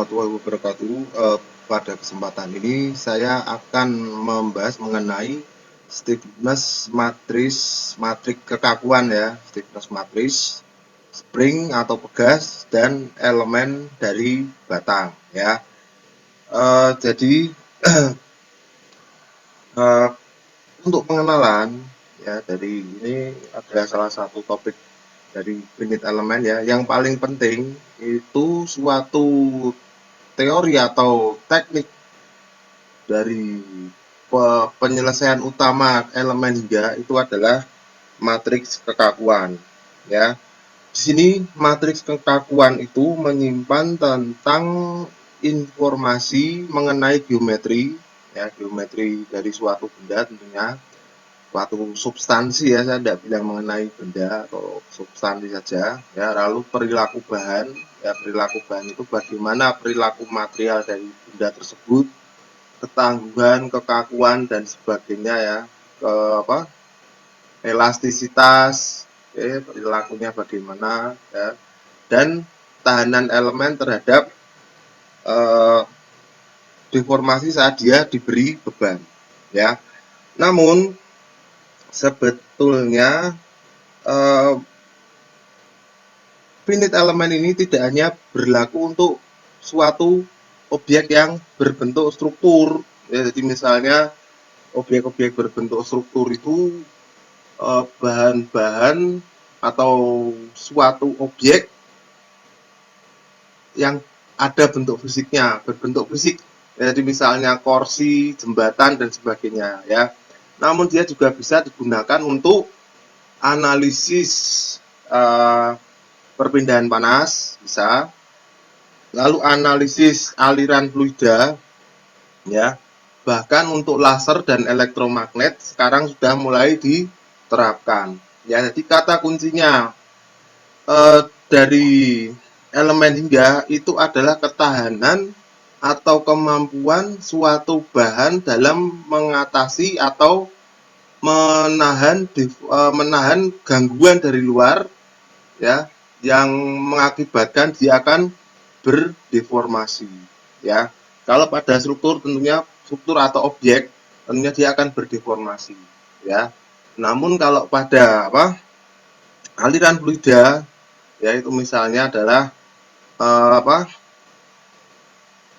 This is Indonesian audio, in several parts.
warahmatullahi wabarakatuh. Pada kesempatan ini saya akan membahas mengenai stiffness matrik kekakuan ya, stiffness matris, spring atau pegas dan elemen dari batang ya. Jadi untuk pengenalan ya, dari ini adalah salah satu topik dari unit elemen ya. Yang paling penting itu suatu teori atau teknik dari penyelesaian utama elemen hingga itu adalah matriks kekakuan ya. Di sini matriks kekakuan itu menyimpan tentang informasi mengenai geometri ya, geometri dari suatu benda tentunya, suatu substansi ya, saya tidak bilang mengenai benda atau substansi saja ya. Lalu perilaku bahan ya, perilaku bahan itu bagaimana perilaku material dari benda tersebut, ketangguhan, kekakuan dan sebagainya ya, elastisitas, perilakunya bagaimana ya, dan tahanan elemen terhadap deformasi saat dia diberi beban ya. Namun sebetulnya finite elemen ini tidak hanya berlaku untuk suatu objek yang berbentuk struktur ya. Jadi misalnya objek-objek berbentuk struktur itu bahan-bahan atau suatu objek yang ada bentuk fisiknya, berbentuk fisik. Jadi misalnya kursi, jembatan dan sebagainya ya. Namun dia juga bisa digunakan untuk analisis perpindahan panas bisa, lalu analisis aliran fluida ya, bahkan untuk laser dan elektromagnet sekarang sudah mulai diterapkan ya. Jadi kata kuncinya dari elemen hingga itu adalah ketahanan atau kemampuan suatu bahan dalam mengatasi atau menahan gangguan dari luar ya, yang mengakibatkan dia akan berdeformasi ya. Kalau pada struktur tentunya struktur atau objek tentunya dia akan berdeformasi ya. Namun kalau pada aliran fluida ya, itu misalnya adalah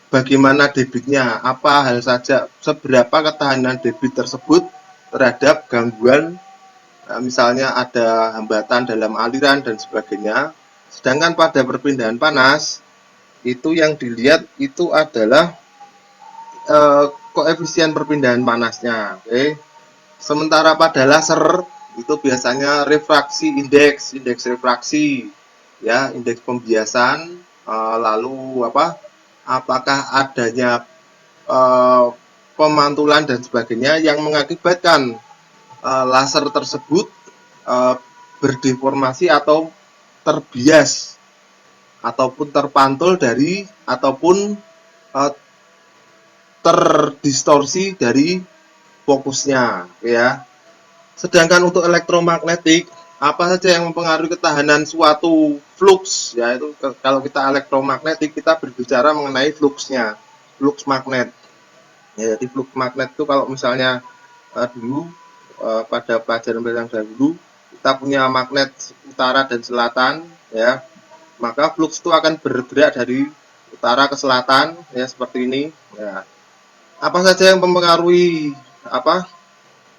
bagaimana debitnya, apa hal saja, seberapa ketahanan debit tersebut terhadap gangguan, misalnya ada hambatan dalam aliran dan sebagainya. Sedangkan pada perpindahan panas itu yang dilihat itu adalah koefisien perpindahan panasnya. Sementara pada laser itu biasanya refraksi indeks refraksi ya, indeks pembiasan, lalu apakah adanya pemantulan dan sebagainya yang mengakibatkan laser tersebut berdeformasi atau terbias ataupun terpantul dari ataupun terdistorsi dari fokusnya ya. Sedangkan untuk elektromagnetik, apa saja yang mempengaruhi ketahanan suatu flux ya, itu kalau kita elektromagnetik kita berbicara mengenai fluxnya, flux magnet ya. Jadi flux magnet itu kalau misalnya dulu pada pelajaran dahulu kita punya magnet utara dan selatan ya, maka flux itu akan bergerak dari utara ke selatan ya, seperti ini ya. Apa saja yang mempengaruhi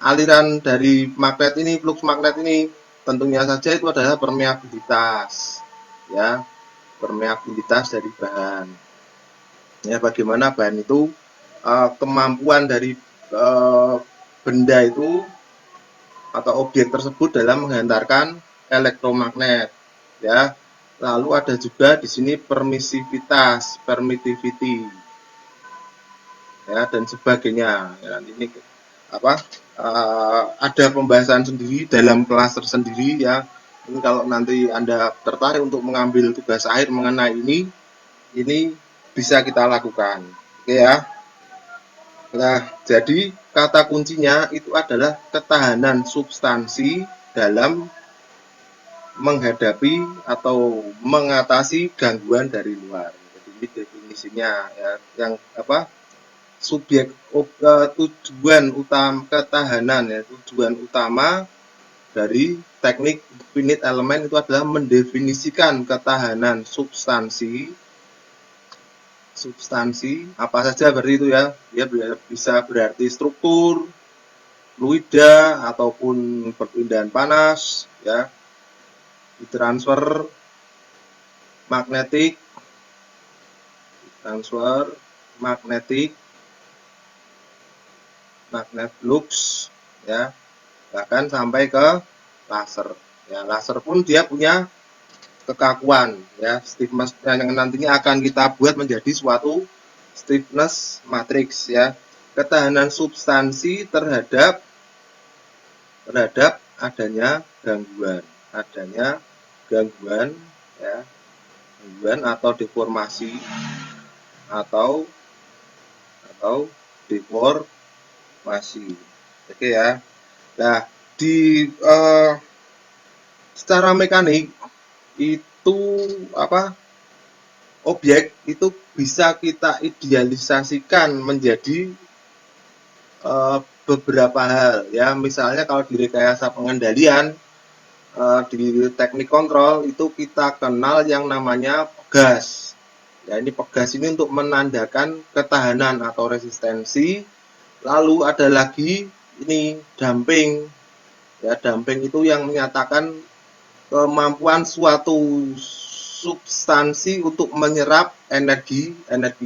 aliran dari magnet ini, flux magnet ini? Tentunya saja itu adalah permeabilitas ya, permeabilitas dari bahan ya. Bagaimana bahan itu kemampuan dari benda itu atau objek tersebut dalam menghantarkan elektromagnet ya. Lalu ada juga di sini permisivitas, permittivity ya, dan sebagainya ya. Ini ada pembahasan sendiri dalam kelas tersendiri ya. Ini kalau nanti Anda tertarik untuk mengambil tugas akhir mengenai ini bisa kita lakukan. Oke ya. Nah, jadi kata kuncinya itu adalah ketahanan substansi dalam menghadapi atau mengatasi gangguan dari luar. Jadi Ini definisinya ya. Yang apa? Tujuan utama ketahanan ya, tujuan utama dari teknik finite element itu adalah mendefinisikan ketahanan substansi apa saja berarti itu ya. Dia bisa berarti struktur, fluida ataupun perpindahan panas ya, transfer magnetik, magnet flux ya, bahkan sampai ke laser ya. Laser pun dia punya kekakuan ya, stiffness yang nantinya akan kita buat menjadi suatu stiffness matrix ya. Ketahanan substansi terhadap adanya gangguan ya, gangguan atau deformasi atau deformasi. Oke ya. Nah, di secara mekanik itu apa? Objek itu bisa kita idealisasikan menjadi beberapa hal ya. Misalnya kalau di rekayasa pengendalian di teknik kontrol itu kita kenal yang namanya pegas. Ya, ini pegas ini untuk menandakan ketahanan atau resistensi. Lalu ada lagi ini damping. Ya, damping itu yang menyatakan kemampuan suatu substansi untuk menyerap energi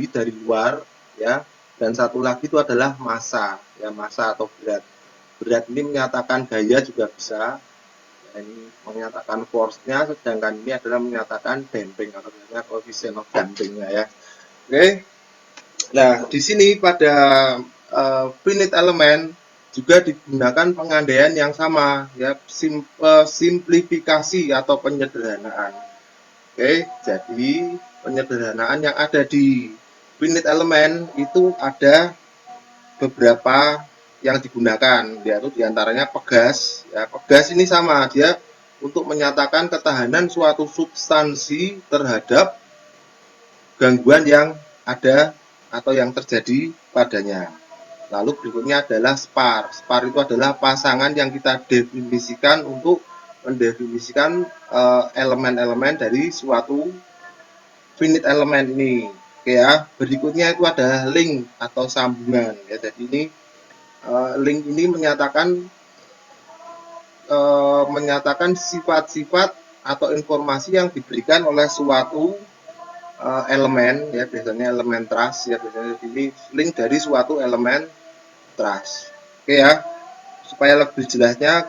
dari luar ya. Dan satu lagi itu adalah massa ya, massa atau berat ini menyatakan gaya juga bisa ya, ini menyatakan force-nya, sedangkan ini adalah menyatakan damping atau coefficient of damping-nya ya. Oke. Nah, di sini pada finite element juga digunakan pengandaian yang sama ya, simplifikasi atau penyederhanaan. Oke, jadi penyederhanaan yang ada di finite element itu ada beberapa yang digunakan, yaitu diantaranya pegas. Ya, pegas ini sama, dia untuk menyatakan ketahanan suatu substansi terhadap gangguan yang ada atau yang terjadi padanya. Lalu berikutnya adalah spar. Spar itu adalah pasangan yang kita definisikan untuk mendefinisikan elemen-elemen dari suatu finite element ini. Oke ya. Berikutnya itu ada link atau sambungan. Ya, jadi ini link ini menyatakan sifat-sifat atau informasi yang diberikan oleh suatu elemen ya, biasanya elemen truss ya, biasanya ini link dari suatu elemen truss. Oke ya, supaya lebih jelasnya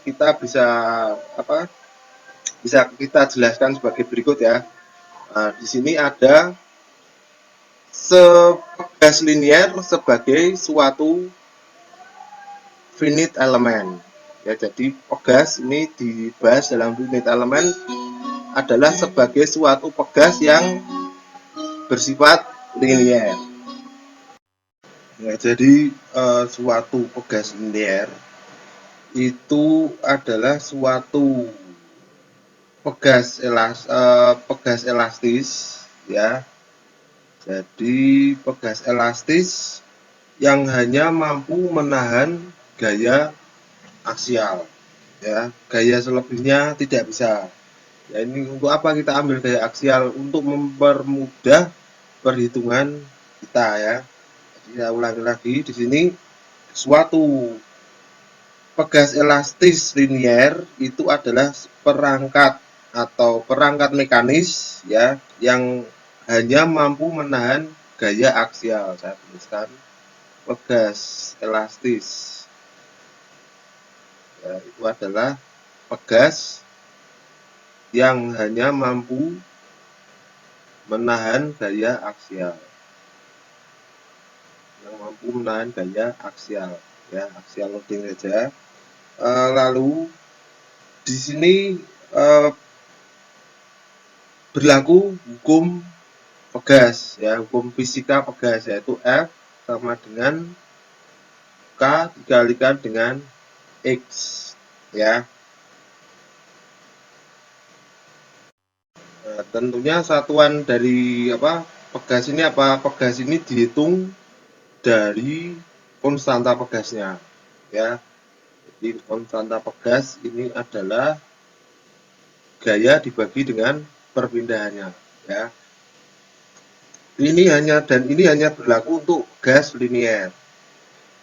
kita bisa kita jelaskan sebagai berikut ya. Nah, di sini ada pegas linier sebagai suatu finite element ya. Jadi pegas ini dibahas dalam finite element adalah sebagai suatu pegas yang bersifat linier. Ya, jadi suatu pegas linier itu adalah suatu pegas elastis ya. Jadi pegas elastis yang hanya mampu menahan gaya aksial ya. Gaya selebihnya tidak bisa. Ya, ini untuk apa kita ambil gaya aksial? Untuk mempermudah perhitungan kita ya. Jadi saya ulangi lagi di sini, suatu pegas elastis linier itu adalah perangkat atau perangkat mekanis ya yang hanya mampu menahan gaya aksial. Saya tuliskan pegas elastis ya, itu adalah pegas yang hanya mampu menahan gaya aksial, ya, aksial loading saja. Lalu di sini berlaku hukum pegas ya, hukum fisika pegas, yaitu F sama dengan K dikalikan dengan X ya. Tentunya satuan dari pegas ini apa? Pegas ini dihitung dari konstanta pegasnya, ya. Jadi konstanta pegas ini adalah gaya dibagi dengan perpindahannya, ya. Ini hanya berlaku untuk gas linier,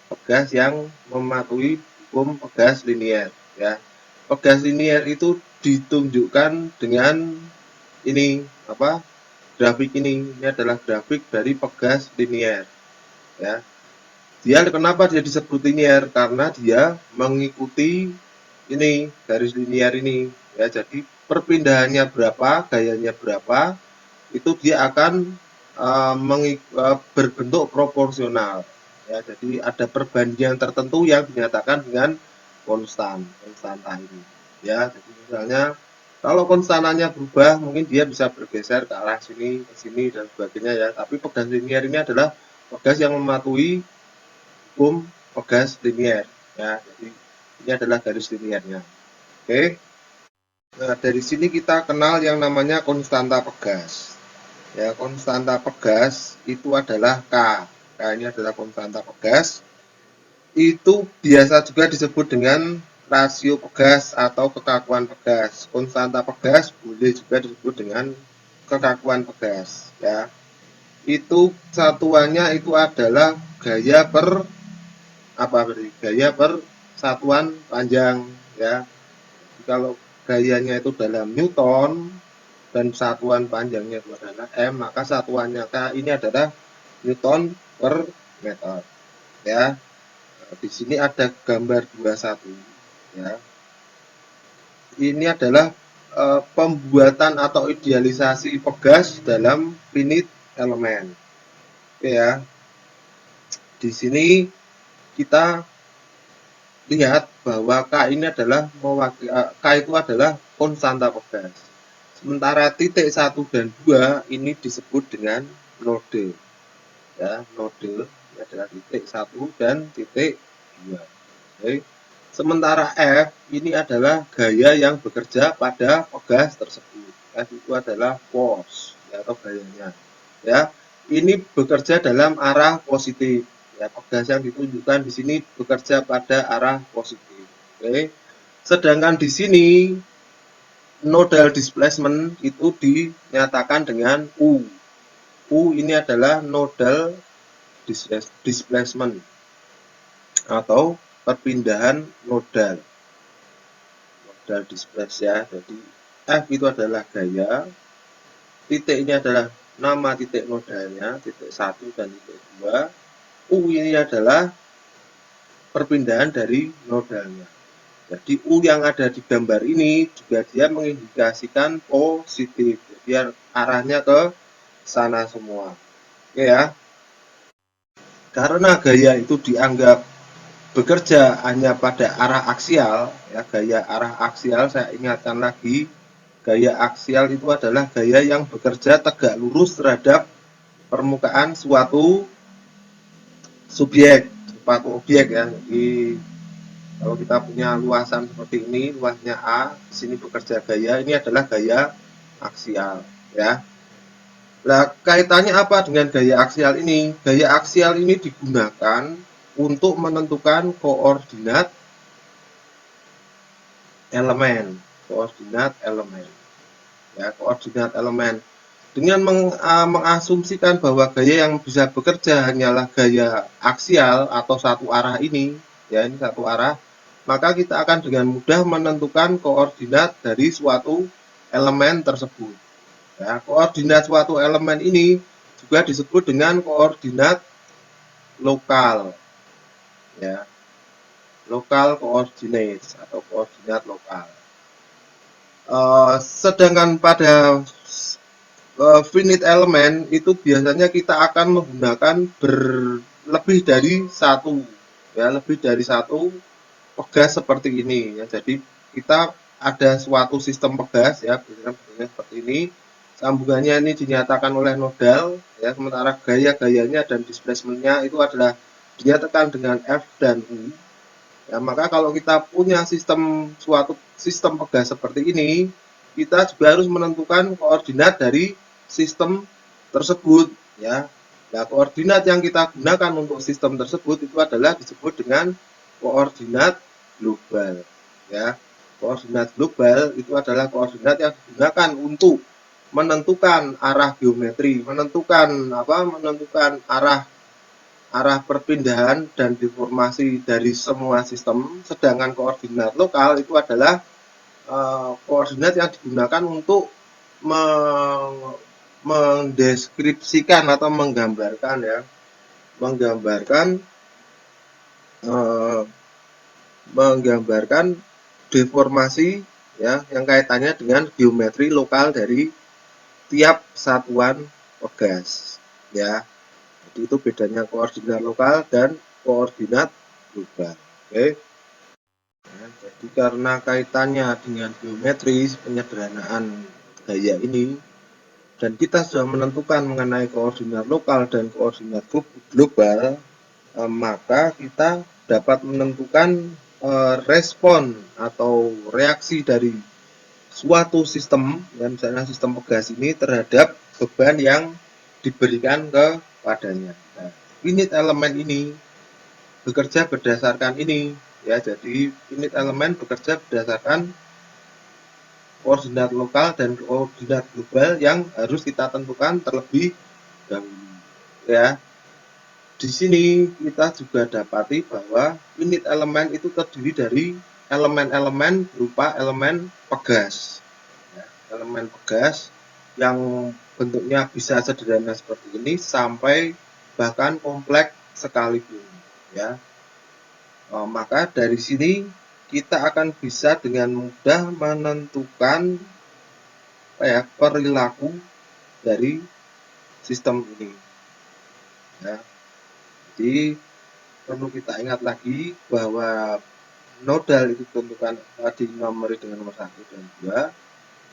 pegas yang mematuhi hukum pegas linier, ya. Pegas linier itu ditunjukkan dengan ini apa? Grafik ini adalah grafik dari pegas linier, ya. Kenapa dia disebut linier? Karena dia mengikuti ini garis linier ini, ya. Jadi perpindahannya berapa, gayanya berapa, itu dia akan berbentuk proporsional, ya. Jadi ada perbandingan tertentu yang dinyatakan dengan konstanta ini, ya. Jadi misalnya kalau konstantanya berubah, mungkin dia bisa bergeser ke arah sini, ke sini, dan sebagainya, ya. Tapi pegas linier ini adalah pegas yang mematuhi hukum pegas linier, ya. Jadi ini adalah garis liniernya. Oke. Nah, dari sini kita kenal yang namanya konstanta pegas. Ya, konstanta pegas itu adalah K. K ini adalah konstanta pegas. Itu biasa juga disebut dengan rasio pegas atau kekakuan pegas. Konstanta pegas boleh juga disebut dengan kekakuan pegas, ya. Itu satuannya itu adalah gaya per gaya per satuan panjang, ya. Kalau gayanya itu dalam Newton dan satuan panjangnya itu adalah M, maka satuannya K ini adalah Newton per meter, ya. Di sini ada gambar 21, ya. Ini adalah pembuatan atau idealisasi pegas dalam finite element, ya. Di sini kita lihat bahwa K ini adalah K itu adalah konstanta pegas. Sementara titik 1 dan 2 ini disebut dengan node, ya. Node ini adalah titik 1 dan titik 2. Oke. Sementara F ini adalah gaya yang bekerja pada pegas tersebut. F itu adalah force, ya, atau gayanya, ya. Ini bekerja dalam arah positif. Ya, pegas yang ditunjukkan di sini bekerja pada arah positif. Oke. Sedangkan di sini nodal displacement itu dinyatakan dengan U. U ini adalah nodal displacement atau perpindahan nodal. Nodal displace, ya. Jadi F itu adalah gaya, titik ini adalah nama titik nodalnya, titik 1 dan titik 2. U ini adalah perpindahan dari nodalnya. Jadi U yang ada di gambar ini juga dia mengindikasikan positif, biar arahnya ke sana semua, ya. Karena gaya itu dianggap bekerja hanya pada arah aksial, ya. Gaya arah aksial, saya ingatkan lagi, gaya aksial itu adalah gaya yang bekerja tegak lurus terhadap permukaan suatu suatu objek, ya. Jadi kalau kita punya luasan seperti ini, luasnya A, di sini bekerja gaya, ini adalah gaya aksial, ya. Nah, kaitannya apa dengan gaya aksial ini? Gaya aksial ini digunakan untuk menentukan koordinat elemen, ya, koordinat elemen. Dengan mengasumsikan bahwa gaya yang bisa bekerja hanyalah gaya aksial atau satu arah ini, ya, ini satu arah, maka kita akan dengan mudah menentukan koordinat dari suatu elemen tersebut. Ya, koordinat suatu elemen ini juga disebut dengan koordinat lokal, ya, lokal coordinates atau koordinat lokal. Sedangkan pada finite element itu biasanya kita akan menggunakan lebih dari satu, ya, lebih dari satu pegas seperti ini, ya. Jadi kita ada suatu sistem pegas, ya, bentuknya seperti ini. Sambungannya ini dinyatakan oleh nodal, ya, sementara gaya-gayanya dan displacementnya itu adalah dinyatakan dengan F dan U. Ya, maka kalau kita punya suatu sistem pegas seperti ini, kita juga harus menentukan koordinat dari sistem tersebut, ya. Nah, koordinat yang kita gunakan untuk sistem tersebut itu adalah disebut dengan koordinat global, ya. Koordinat global itu adalah koordinat yang digunakan untuk menentukan arah geometri, menentukan arah perpindahan dan deformasi dari semua sistem. Sedangkan koordinat lokal itu adalah koordinat yang digunakan untuk mendeskripsikan atau menggambarkan eh, menggambarkan deformasi, ya, yang kaitannya dengan geometri lokal dari tiap satuan pegas, ya. Jadi itu bedanya koordinat lokal dan koordinat global. Oke. Nah, jadi karena kaitannya dengan geometri, penyederhanaan gaya ini, dan kita sudah menentukan mengenai koordinat lokal dan koordinat global, maka kita dapat menentukan respon atau reaksi dari suatu sistem, dan misalnya sistem pegas ini terhadap beban yang diberikan kepadanya. Nah, unit elemen ini bekerja berdasarkan ini, ya. Jadi unit elemen bekerja berdasarkan koordinat lokal dan koordinat global yang harus kita tentukan terlebih dahulu, ya. Di sini kita juga dapati bahwa unit elemen itu terdiri dari elemen-elemen berupa elemen pegas, ya. Elemen pegas yang bentuknya bisa sederhana seperti ini sampai bahkan kompleks sekalipun, ya. Maka dari sini kita akan bisa dengan mudah menentukan perilaku dari sistem ini, ya. Jadi perlu kita ingat lagi bahwa nodal itu ditentukan dinomori dengan nomor 1 dan 2,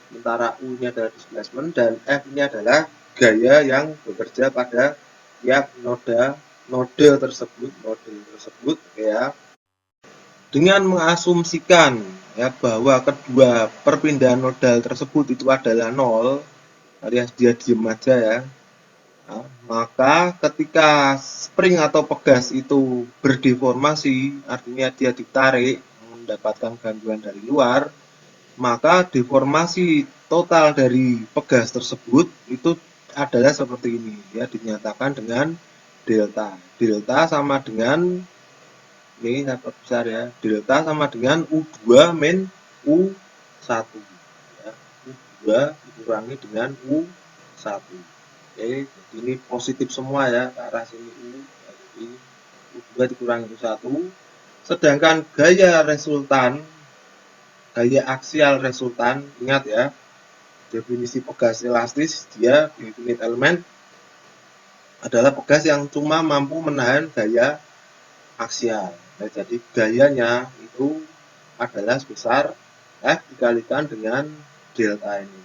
sementara U ini adalah displacement dan F ini adalah gaya yang bekerja pada tiap node tersebut, ya. Dengan mengasumsikan, ya, bahwa kedua perpindahan nodal tersebut itu adalah 0, alias dia diem aja, ya. Nah, maka ketika spring atau pegas itu berdeformasi, artinya dia ditarik mendapatkan gangguan dari luar, maka deformasi total dari pegas tersebut itu adalah seperti ini, ya, dinyatakan dengan delta. Delta sama dengan, ini dapat besar, ya, delta sama dengan U2 min U1, ya. U2 dikurangi dengan U1. Oke, jadi ini positif semua, ya, ke arah sini U. Jadi U2 dikurangi U1. Sedangkan gaya aksial resultan, ingat, ya, definisi pegas elastis, dia di unit elemen adalah pegas yang cuma mampu menahan gaya aksial. Nah, jadi gayanya itu adalah sebesar F dikalikan dengan delta ini.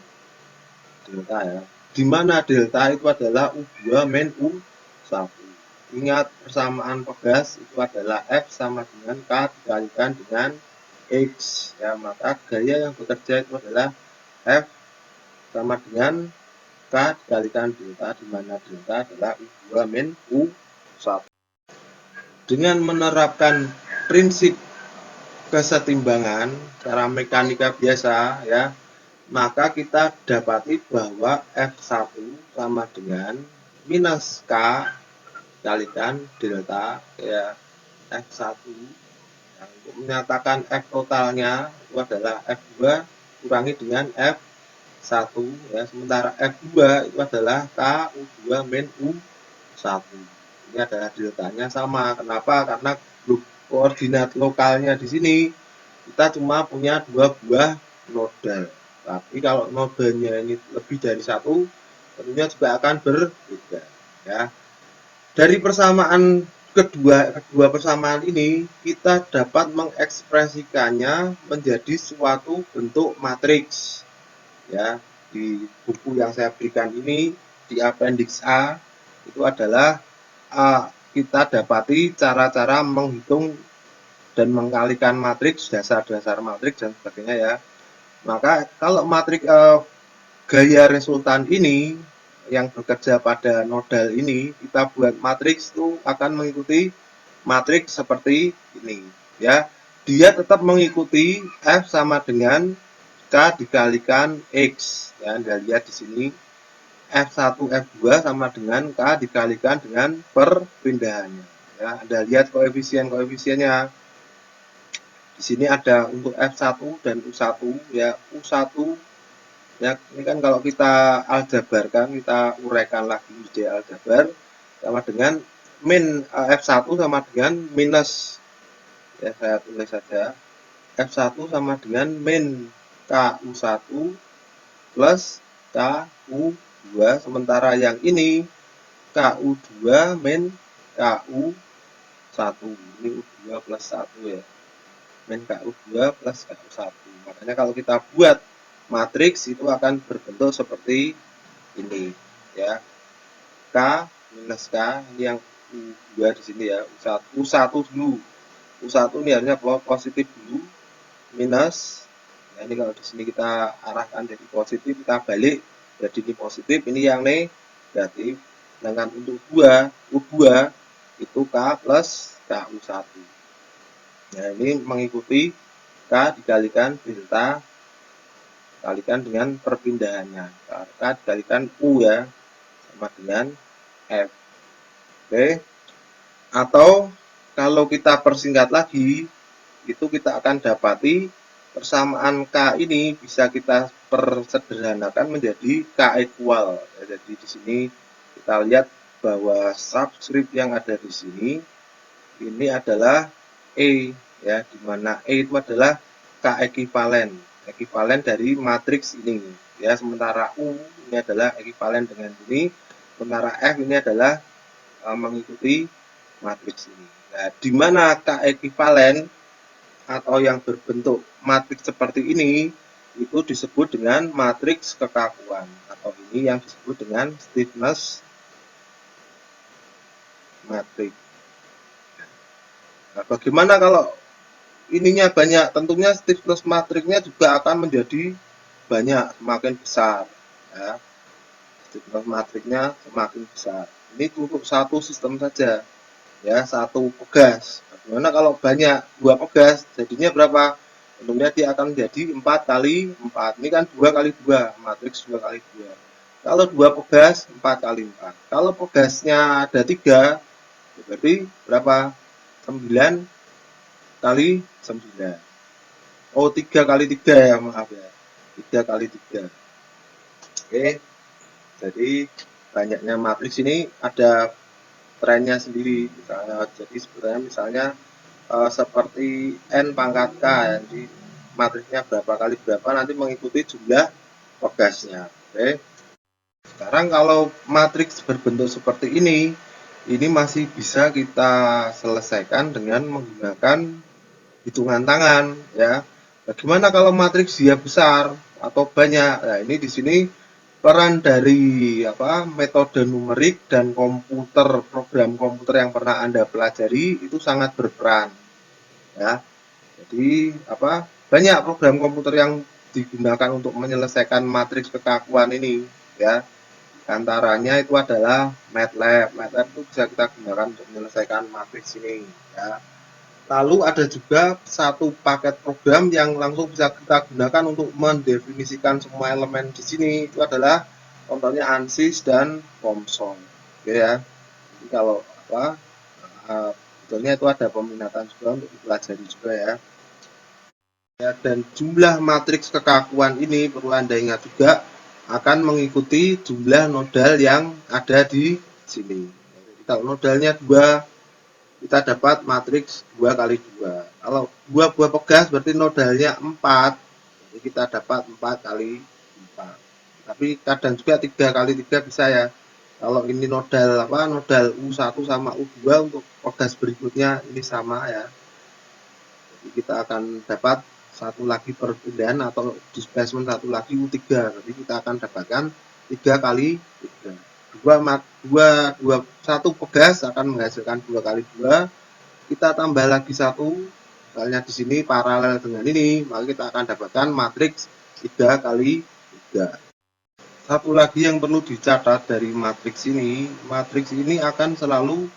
Delta, ya. Di mana delta itu adalah U2 min U1. Ingat, persamaan pegas itu adalah F sama dengan K dikalikan dengan X, ya. Maka gaya yang bekerja itu adalah F sama dengan K dikalikan delta, di mana delta adalah U2 min U1. Dengan menerapkan prinsip kesetimbangan secara mekanika biasa, ya, maka kita dapati bahwa F1 sama dengan minus K kalikan delta, ya, F1. Nah, untuk menyatakan F totalnya itu adalah F2 kurangi dengan F1, ya, sementara F2 itu adalah K U2 min U1. Ini adalah deltanya sama. Kenapa? Karena koordinat lokalnya di sini kita cuma punya 2 buah nodal. Tapi kalau nodanya ini lebih dari 1, tentunya juga akan berbeda, ya. Dari kedua persamaan ini kita dapat mengekspresikannya menjadi suatu bentuk matriks, ya. Di buku yang saya berikan ini, di appendix A, itu adalah kita dapati cara-cara menghitung dan mengkalikan matriks, dasar-dasar matriks dan sebagainya, ya. Maka kalau matriks gaya resultan ini yang bekerja pada nodal ini, kita buat matriks itu akan mengikuti matriks seperti ini, ya. Dia tetap mengikuti F sama dengan K dikalikan X. Ya, Anda lihat di sini F1, F2 sama dengan K dikalikan dengan perpindahannya. Ya, Anda lihat koefisien-koefisiennya. Di sini ada untuk F1 dan U1, ya. U1 ya, ini kan kalau kita aljabarkan, kita uraikan lagi ide aljabar sama dengan min F1 sama dengan minus, ya saya tulis saja, F1 sama dengan min KU1 plus KU2, sementara yang ini KU2 min KU1, ini U2 plus 1 ya, min KU2 plus KU1. Makanya kalau kita buat matriks itu akan berbentuk seperti ini, ya. K minus K, ini yang U2 di sini ya, U1 dulu. U1 ini harusnya positif dulu, minus. Nah, ini kalau di sini kita arahkan jadi positif, kita balik jadi ini positif, ini yang negatif. Sedangkan untuk U2 itu K plus KU1. Nah, ini mengikuti K dikalikan delta kalikan dengan perpindahannya. K dikalikan U ya, sama dengan F. Oke. Atau kalau kita persingkat lagi, itu kita akan dapati persamaan K ini bisa kita persederhanakan menjadi K equal. Ya, jadi di sini kita lihat bahwa subscript yang ada di sini ini adalah E, ya, di mana E itu adalah K ekivalen dari matriks ini, ya. Sementara U ini adalah ekivalen dengan ini, sementara F ini adalah mengikuti matriks ini. Nah, di mana K ekivalen atau yang berbentuk matriks seperti ini itu disebut dengan matriks kekakuan, atau ini yang disebut dengan stiffness matrix. Nah, bagaimana kalau ininya banyak? Tentunya stiffness matrixnya juga akan menjadi banyak, semakin besar, ya. Stiffness matrixnya semakin besar. Ini untuk satu sistem saja, ya, satu pegas. Bagaimana kalau banyak, dua pegas, jadinya berapa? Tentunya dia akan menjadi 4 kali 4. Ini kan 2 kali 2, matriks 2 kali 2. Kalau dua pegas, 4 kali 4. Kalau pegasnya ada 3, berarti berapa? 9 kali 9. Oh, 3 kali 3 ya, maaf ya. 3 kali 3. Oke, jadi banyaknya matriks ini ada trennya sendiri. Jadi sebenarnya misalnya seperti N pangkat K, ya. Jadi matriksnya berapa kali berapa nanti mengikuti jumlah pegasnya. Oke. Sekarang kalau matriks berbentuk seperti ini masih bisa kita selesaikan dengan menggunakan hitungan tangan, ya. Bagaimana kalau matriks dia besar atau banyak? Nah, ini di sini peran dari metode numerik dan program komputer yang pernah Anda pelajari itu sangat berperan, ya. Jadi banyak program komputer yang digunakan untuk menyelesaikan matriks kekakuan ini, ya. Antaranya itu adalah MATLAB. MATLAB itu bisa kita gunakan untuk menyelesaikan matriks ini, ya. Lalu ada juga satu paket program yang langsung bisa kita gunakan untuk mendefinisikan semua elemen di sini. Itu adalah contohnya ANSYS dan COMSOL. Oke ya. Jadi kalau sebetulnya itu ada peminatan juga untuk dipelajari juga ya. Ya, dan jumlah matriks kekakuan ini perlu Anda ingat juga akan mengikuti jumlah nodal yang ada di sini. Jadi, kalau nodalnya 2, kita dapat matriks 2 kali 2. Kalau 2 buah pegas berarti nodalnya 4. Jadi kita dapat 4 kali 4. Tapi kadang juga 3 kali 3 bisa ya. Kalau ini nodal nodal U1 sama U2 untuk pegas berikutnya ini sama ya. Jadi kita akan dapat satu lagi perpindahan atau displacement satu lagi U3. Jadi kita akan dapatkan 3 kali 3. 1 pegas akan menghasilkan 2 kali 2. Kita tambah lagi 1, misalnya di sini paralel dengan ini, maka kita akan dapatkan matriks 3 kali 3. Satu lagi yang perlu dicatat dari matriks ini akan selalu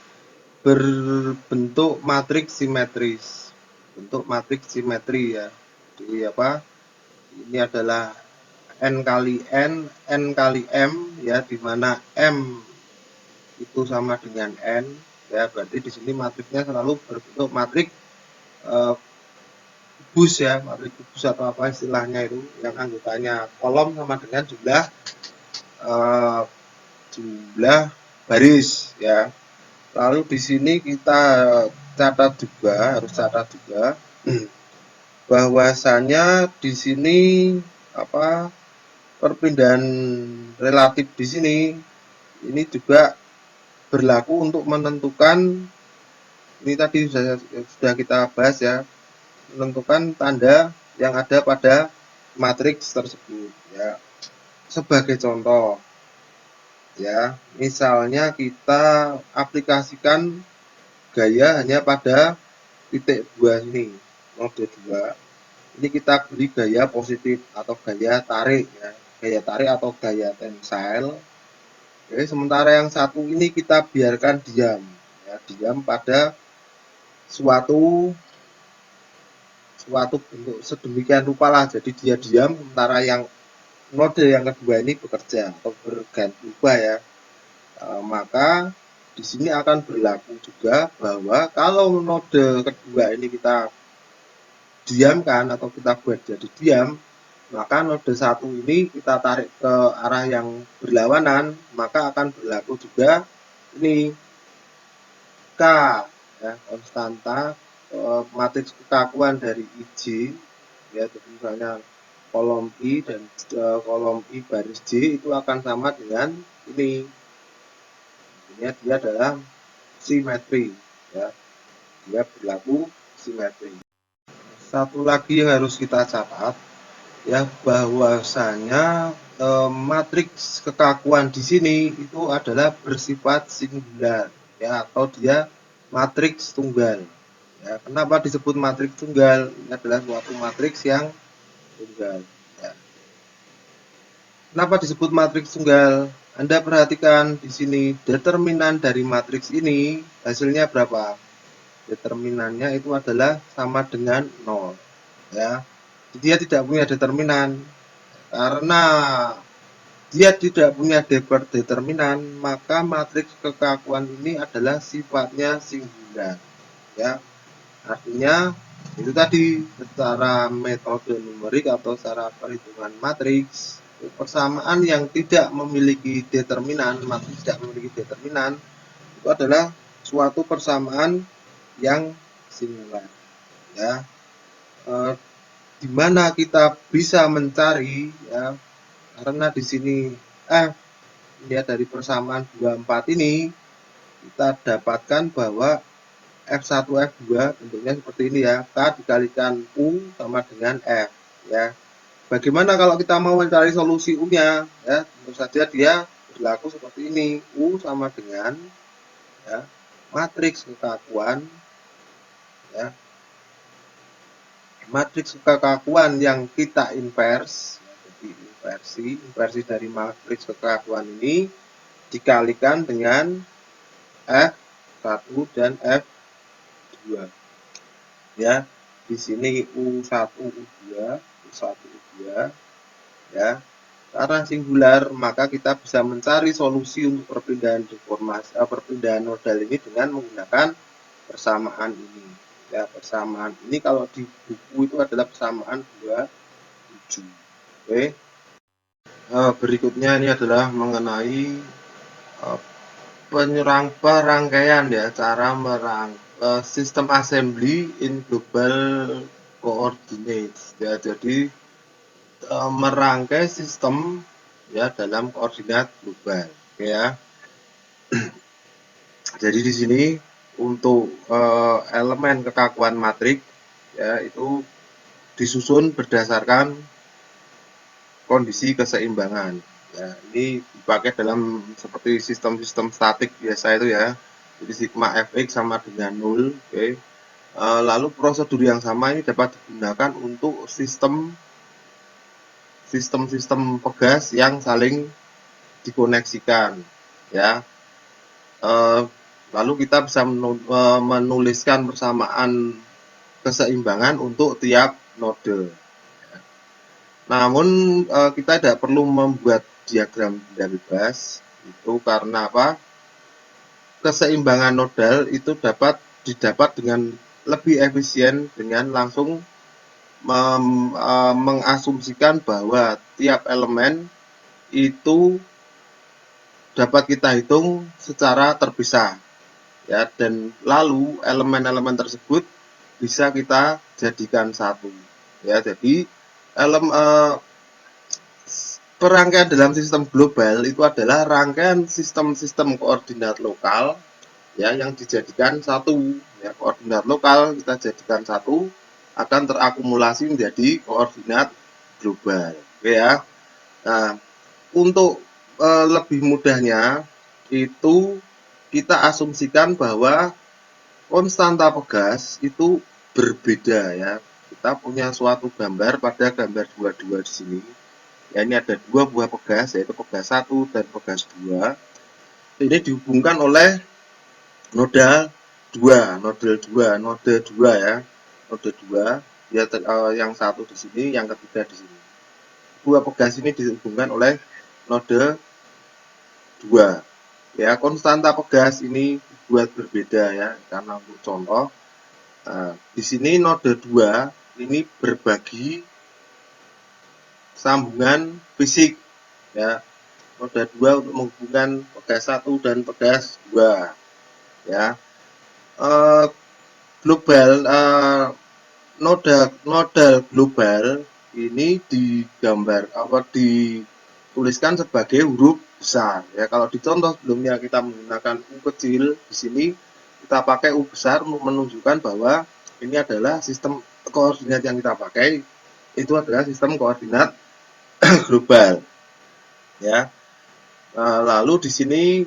berbentuk matriks simetris. Bentuk matriks simetri ya. Jadi apa? Ini adalah n kali n, n kali m ya, di mana m itu sama dengan n ya, berarti di sini matriksnya selalu berbentuk matriks eh, kubus ya, matriks kubus atau apa istilahnya itu, yang anggotanya kolom sama dengan eh, jumlah baris ya. Lalu di sini kita catat juga, harus catat juga bahwasanya di sini apa, perpindahan relatif di sini ini juga berlaku untuk menentukan, ini tadi sudah kita bahas ya, menentukan tanda yang ada pada matriks tersebut ya. Sebagai contoh ya, misalnya kita aplikasikan gaya hanya pada titik 2 ini, node 2. Ini kita beri gaya positif atau gaya tarik ya, gaya tarik atau gaya tensile. Oke, sementara yang satu ini kita biarkan diam ya, diam pada suatu bentuk sedemikian rupa lah, jadi dia diam, sementara yang node yang kedua ini bekerja atau berganti ubah ya. Maka di sini akan berlaku juga bahwa kalau node kedua ini kita diamkan atau kita buat jadi diam, maka node satu ini kita tarik ke arah yang berlawanan, maka akan berlaku juga ini K ya, konstanta matriks kekakuan dari IJ ya, jadi misalnya kolom I dan kolom I baris J itu akan sama dengan ini. Ini dia adalah simetri ya, dia berlaku simetri. Satu lagi yang harus kita catat ya, bahwasanya matriks kekakuan di sini itu adalah bersifat singular ya, atau dia matriks tunggal ya. Kenapa disebut matriks tunggal? Ini adalah suatu matriks yang tunggal ya. Kenapa disebut matriks tunggal? Anda perhatikan di sini determinan dari matriks ini hasilnya berapa? Determinannya itu adalah sama dengan 0 ya. Dia tidak punya determinan. Karena dia tidak punya determinan, maka matriks kekakuan ini adalah sifatnya singular ya. Artinya itu tadi, secara metode numerik atau secara perhitungan matriks, persamaan yang tidak memiliki determinan, matriks tidak memiliki determinan, itu adalah suatu persamaan yang singular ya. Di mana kita bisa mencari ya, karena di sini lihat dari persamaan 24 ini kita dapatkan bahwa F1 F2 bentuknya seperti ini ya, K dikalikan U sama dengan F ya. Bagaimana kalau kita mau mencari solusi U-nya ya, tentu saja dia berlaku seperti ini, U sama dengan ya, matriks kekakuan ya, matriks kekakuan yang kita invers, jadi inversi dari matriks kekakuan ini dikalikan dengan F1 dan F2 ya. Di sini U1 U2 U1 U2 ya. Karena singular, maka kita bisa mencari solusi untuk perpindahan perpindahan nodal ini dengan menggunakan persamaan ini ya. Persamaan ini kalau di buku itu adalah persamaan 27. Oke. Berikutnya ini adalah mengenai perangkaian ya, cara sistem assembly in global coordinates ya. Jadi merangkai sistem ya dalam koordinat global ya. Jadi di sini untuk elemen kekakuan matrik ya, itu disusun berdasarkan kondisi keseimbangan ya. Ini dipakai dalam seperti sistem-sistem statik biasa itu ya. Jadi sigma fx sama dengan 0. Oke. Lalu prosedur yang sama ini dapat digunakan untuk sistem sistem-sistem pegas yang saling dikoneksikan, ya. Lalu kita bisa menuliskan persamaan keseimbangan untuk tiap node. Namun kita tidak perlu membuat diagram benda bebas, itu karena apa? Keseimbangan nodal itu dapat didapat dengan lebih efisien dengan langsung mengasumsikan bahwa tiap elemen itu dapat kita hitung secara terpisah, ya, dan lalu elemen-elemen tersebut bisa kita jadikan satu, ya. Jadi perangkaian dalam sistem global itu adalah rangkaian sistem-sistem koordinat lokal, ya, yang dijadikan satu, ya. Koordinat lokal kita jadikan satu akan terakumulasi menjadi koordinat global, ya. Nah, untuk lebih mudahnya itu kita asumsikan bahwa konstanta pegas itu berbeda, ya. Kita punya suatu gambar pada gambar 22 di sini. Ya, ini ada dua buah pegas, yaitu pegas 1 dan pegas 2. Ini dihubungkan oleh node 2, node 2 ya. Node 2, ya, yang satu di sini, yang ketiga di sini. Dua pegas ini dihubungkan oleh node 2. Ya, konstanta pegas ini buat berbeda, ya, karena untuk contoh di sini node 2 ini berbagi sambungan fisik, ya. Node 2 untuk menghubungkan pegas 1 dan pegas 2, ya. Global node global ini digambar dituliskan sebagai huruf besar, ya. Kalau di contoh sebelumnya kita menggunakan U kecil, di sini kita pakai U besar untuk menunjukkan bahwa ini adalah sistem koordinat yang kita pakai, itu adalah sistem koordinat global, ya. Lalu di sini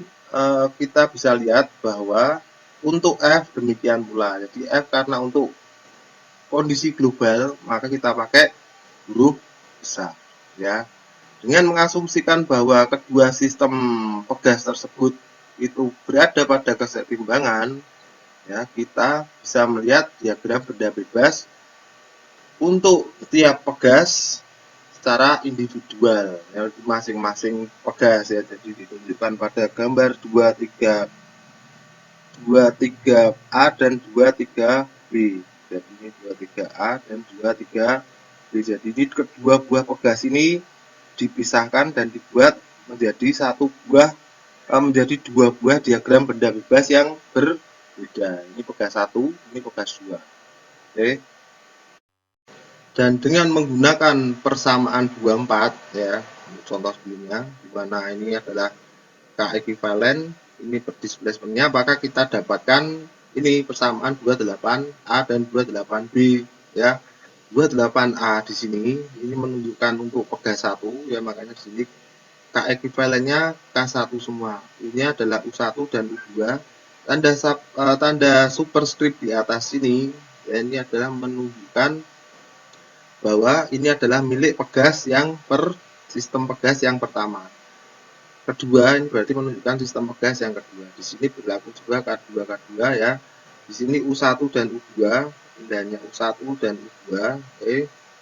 kita bisa lihat bahwa untuk F demikian pula. Jadi F karena untuk kondisi global maka kita pakai huruf besar, ya. Dengan mengasumsikan bahwa kedua sistem pegas tersebut itu berada pada keseimbangan, ya, kita bisa melihat diagram benda bebas untuk tiap pegas secara individual, ya, masing-masing pegas, ya. Jadi ditunjukkan pada gambar 23A dan 23B. Jadi ini 23A dan 23B. Jadi ini kedua buah pegas ini dipisahkan dan dibuat menjadi menjadi dua buah diagram benda bebas yang berbeda. Ini pegas 1, ini pegas 2. Oke. Dan dengan menggunakan persamaan 24, ya, contoh sebelumnya, di mana ini adalah K ekuivalen, ini displacement-nya, maka kita dapatkan ini persamaan 28A dan 28B, ya. 28A di sini ini menunjukkan untuk pegas 1, ya, makanya di sini K ekuivalennya K1 semua. Ini adalah U1 dan U2. Tanda superscript di atas sini, ya, ini adalah menunjukkan bahwa ini adalah milik pegas yang sistem pegas yang pertama. Kedua, ini berarti menunjukkan sistem pegas yang kedua. Di sini berlaku juga K2, ya. Di sini U1 dan U2, pindahnya U1 dan U2.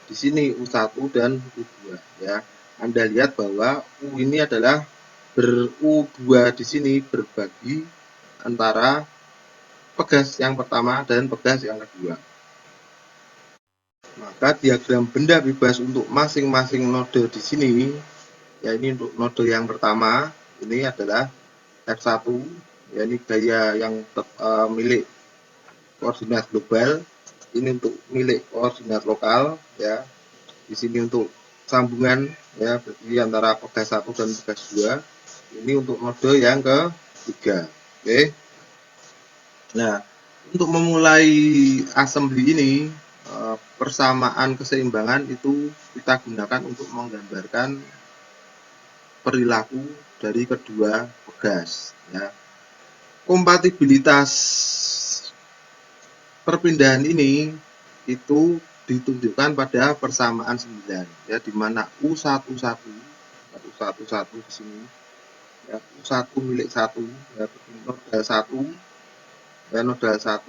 Di sini U1 dan U2, ya. Anda lihat bahwa U ini adalah U2 di sini berbagi antara pegas yang pertama dan pegas yang kedua. Maka diagram benda bebas untuk masing-masing node di sini, ya, ini untuk node yang pertama, ini adalah F1, ya, ini gaya yang milik koordinat global, ini untuk milik koordinat lokal, ya. Di sini untuk sambungan, ya, berarti antara pegas 1 dan pegas 2. Ini untuk node yang ketiga. Oke. Nah, untuk memulai assembly ini, persamaan keseimbangan itu kita gunakan untuk menggambarkan perilaku dari kedua pegas, ya. Kompatibilitas perpindahan ini itu ditunjukkan pada persamaan 9 ya, di mana U11 di sini ya, U1 milik 1 ya, nodal 1 ya, nodal 1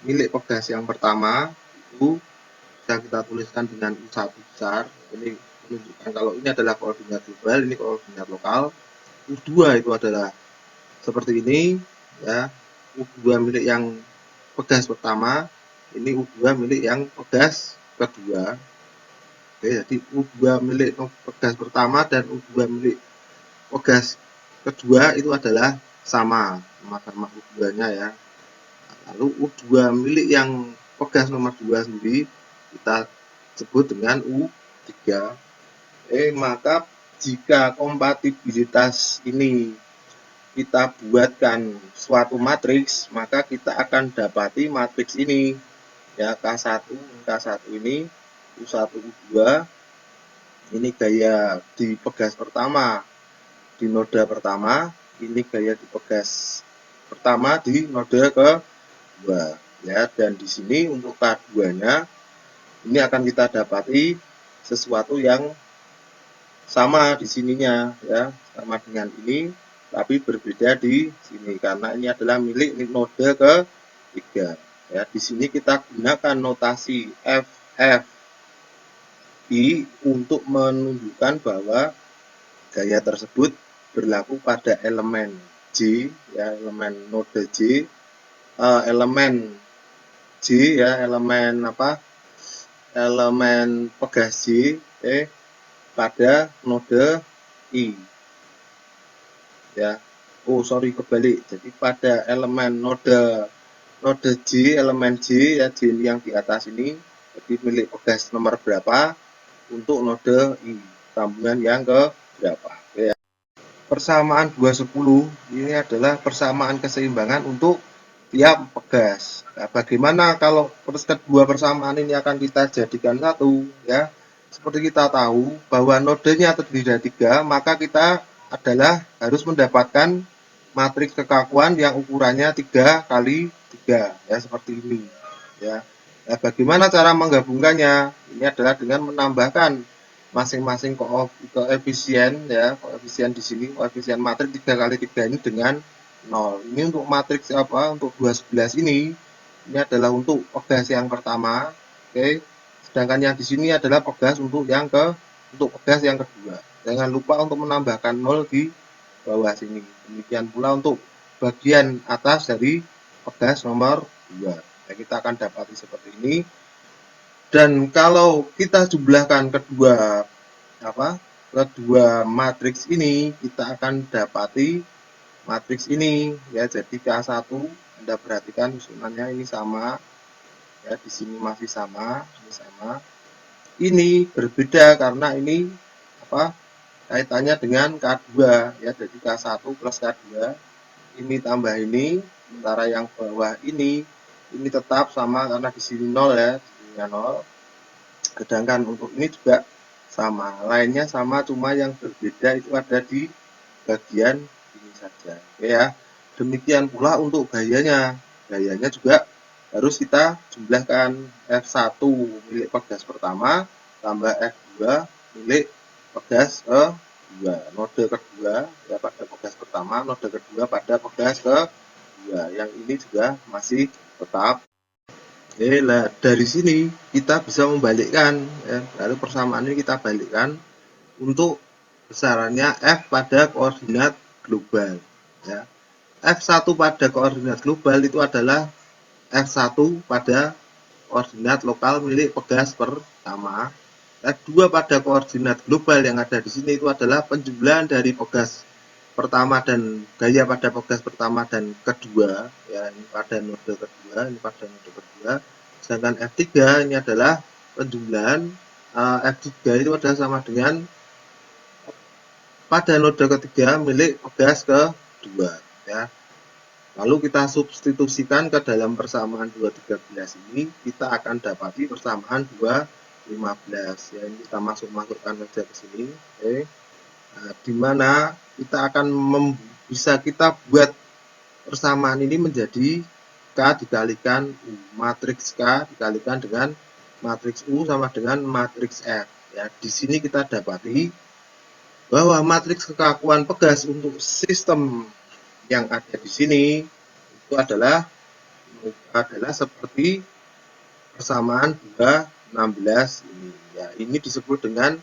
milik pegas yang pertama itu bisa kita tuliskan dengan U1 besar. Ini menunjukkan kalau ini adalah koordinat global, ini koordinat lokal. U2 itu adalah seperti ini ya, U2 milik yang pegas pertama, ini U2 milik yang pegas kedua. Oke, jadi U2 milik pegas pertama dan U2 milik pegas kedua itu adalah sama U2-nya ya. Lalu U2 milik yang pegas nomor 2 sendiri kita sebut dengan U3. Maka jika kompatibilitas ini kita buatkan suatu matriks, maka kita akan dapati matriks ini ya, K1 ini U1 U2 ini gaya di pegas pertama di noda pertama, ini gaya di pegas pertama di noda kedua ya, dan di sini untuk K2-nya ini akan kita dapati sesuatu yang sama di sininya ya, sama dengan ini tapi berbeda di sini karena ini adalah milik node ketiga ya. Di sini kita gunakan notasi FFI untuk menunjukkan bahwa gaya tersebut berlaku pada elemen J ya, elemen node J, elemen J ya, elemen elemen pegas J pada node I ya. Kebalik. Jadi pada elemen node J, elemen J ya, J yang di atas ini jadi milik pegas nomor berapa untuk node I, sambungan yang ke berapa ya. Persamaan 210 ini adalah persamaan keseimbangan untuk tiap pegas. Nah, bagaimana kalau kedua persamaan ini akan kita jadikan satu ya. Seperti kita tahu bahwa nodenya terdiri dari 3, maka kita adalah harus mendapatkan matriks kekakuan yang ukurannya 3 kali 3 ya, seperti ini ya. Nah, bagaimana cara menggabungkannya? Ini adalah dengan menambahkan masing-masing koefisien ya, koefisien di sini, koefisien matriks 3 kali 3 ini dengan 0. Ini untuk matriks untuk 211 ini adalah untuk pegas yang pertama, oke. Sedangkan yang di sini adalah pegas untuk pegas yang kedua. Jangan lupa untuk menambahkan 0 di bawah sini. Demikian pula untuk bagian atas dari pegas nomor 2. Nah, kita akan dapati seperti ini. Dan kalau kita jumlahkan kedua matriks ini, kita akan dapati matriks ini ya. Jadi K1 Anda perhatikan susunannya ini sama ya, di sini masih sama, ini sama. Ini berbeda karena ini kaitannya dengan K2 ya, jadi K1 plus K2 ini tambah ini, sementara yang bawah ini tetap sama karena di sini 0 ya, di sini 0. Sedangkan untuk ini juga sama, lainnya sama, cuma yang berbeda itu ada di bagian ini saja ya. Demikian pula untuk gayanya juga harus kita jumlahkan F1 milik pegas pertama tambah F2 milik pegas kedua, node kedua ya, pada pegas pertama, node kedua pada pegas kedua. Yang ini juga masih tetap. Nah, dari sini kita bisa membalikkan ya, lalu persamaan ini kita balikkan untuk besarannya F pada koordinat global ya. F1 pada koordinat global itu adalah F1 pada koordinat lokal milik pegas pertama. F2 pada koordinat global yang ada di sini itu adalah penjumlahan dari pegas pertama dan gaya pada pegas pertama dan kedua ya, ini pada node kedua, ini pada node kedua. Sedangkan F3 ini adalah penjumlahan F3 itu adalah sama dengan pada node ketiga milik pegas kedua ya. Lalu kita substitusikan ke dalam persamaan 213 ini, kita akan dapati persamaan 215 ya. Ini kita masukkan saja ke sini. Nah, di mana kita akan bisa kita buat persamaan ini menjadi K dikalikan U, matriks K dikalikan dengan matriks U sama dengan matriks F. Ya, di sini kita dapati bahwa matriks kekakuan pegas untuk sistem yang ada di sini itu adalah seperti persamaan 2, 16 ini. Ya, ini disebut dengan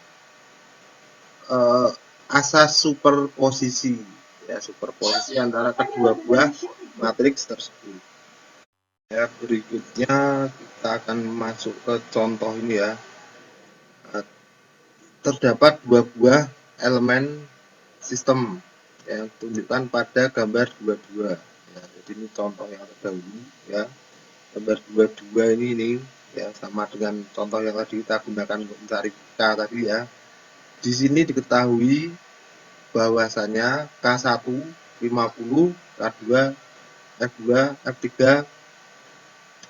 asas superposisi. Ya, superposisi antara kedua buah matriks tersebut. Ya, berikutnya kita akan masuk ke contoh ini ya. Terdapat dua buah elemen sistem yang ditunjukkan pada gambar 22. Ya, jadi ini contoh yang terdahulu ya. Gambar 22 ini ya sama dengan contoh yang tadi kita gunakan untuk mencari K tadi ya. Di sini diketahui bahwasanya K1 50, K2, F2, F3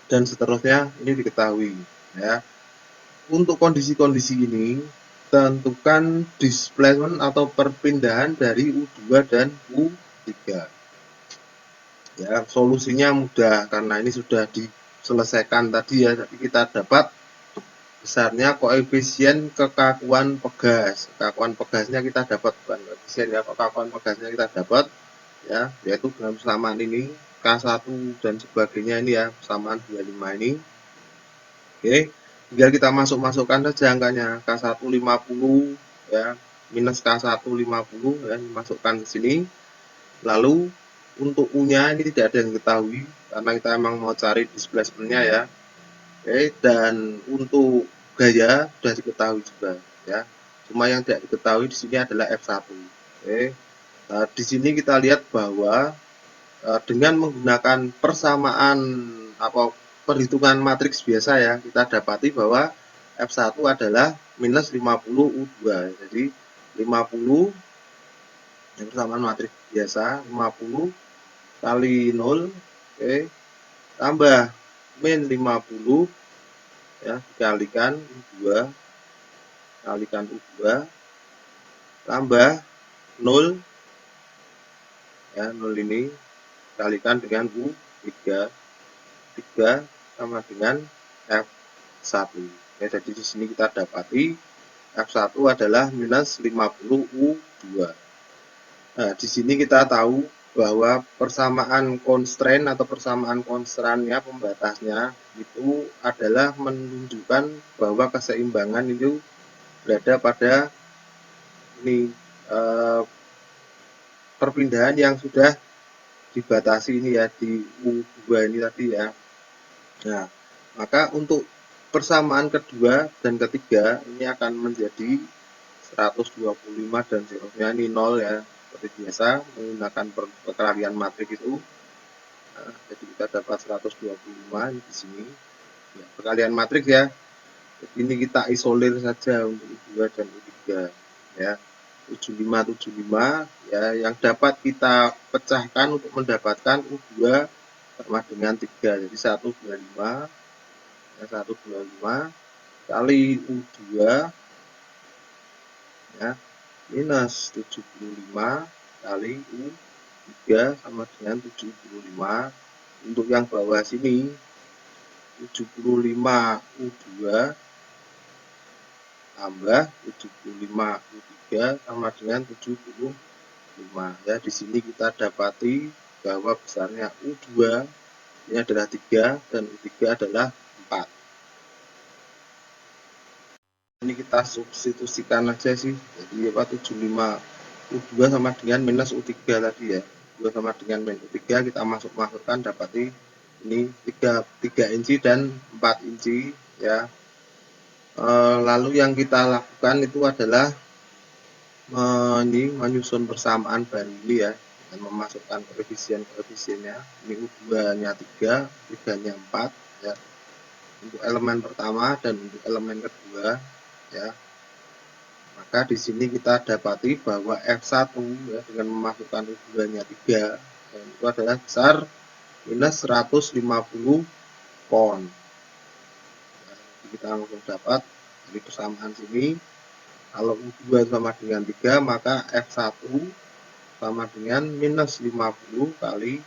dan seterusnya ini diketahui ya. Untuk kondisi-kondisi ini tentukan displacement atau perpindahan dari U2 dan U3. Ya, solusinya mudah karena ini sudah diselesaikan tadi ya. Jadi kita dapat besarnya koefisien kekakuan pegas. Kekakuan pegasnya kita dapat, bukan koefisien ya, kekakuan pegasnya kita dapat ya, yaitu dengan persamaan ini K1 dan sebagainya ini ya, persamaan 25 ini. Oke, tinggal kita masukkan saja angkanya K1 50 ya, minus K1 50 ya, masukkan ke sini. Lalu untuk U-nya ini tidak ada yang diketahui karena kita emang mau cari displacement-nya ya. Oke, dan untuk gaya sudah diketahui juga ya. Cuma yang tidak diketahui di sini adalah F1. Oke. Nah, di sini kita lihat bahwa dengan menggunakan persamaan perhitungan matriks biasa ya, kita dapati bahwa F1 adalah minus 50 U2. Jadi 50 yang persamaan matriks biasa 50 kali 0 oke, tambah min 50 ya, dikalikan U2 kalikan U2 tambah 0 ya, 0 ini kalikan dengan U3 3 sama dengan F1 ya. Jadi di sini kita dapati F1 adalah minus 50 U2. Nah, di sini kita tahu bahwa persamaan constraint atau persamaan konstrannya, pembatasnya itu adalah menunjukkan bahwa keseimbangan itu berada pada ini perpindahan yang sudah dibatasi ini ya di U2 ini tadi ya. Nah, maka untuk persamaan kedua dan ketiga ini akan menjadi 125 dan seterusnya ini 0 ya, seperti biasa menggunakan perkalian matriks itu. Nah, jadi kita dapat 125 ini di sini ya, perkalian matriks ya. Jadi ini kita isolir saja untuk U2 dan U3 ya. 75 ya, yang dapat kita pecahkan untuk mendapatkan U2 sama dengan 3. Jadi 125 ya, 125 kali U2 ya minus 75 kali U3 sama dengan 75. Untuk yang bawah sini 75 U2 tambah 75 U3 sama dengan 75 ya. Di sini kita dapati bahwa besarnya U2 ini adalah 3 dan U3 adalah 4. Ini kita substitusikan aja sih. Jadi 75 U2 sama dengan minus U3 tadi ya. U2 sama dengan minus U3 kita masukkan dapati ini 3 inci dan 4 inci ya. Lalu yang kita lakukan itu adalah menyusun persamaan baru ini ya, dan memasukkan koefisiennya. Ini U2-nya 3, 3-nya 4 ya. Untuk elemen pertama dan untuk elemen kedua ya. Maka di sini kita dapati bahwa F1 ya, dengan memasukkan U2-nya 3 dan itu adalah besar minus 150 pound. Ya, jadi kita langsung dapat dari persamaan sini. Kalau U2 sama dengan 3 maka F1 sama dengan minus 50 kali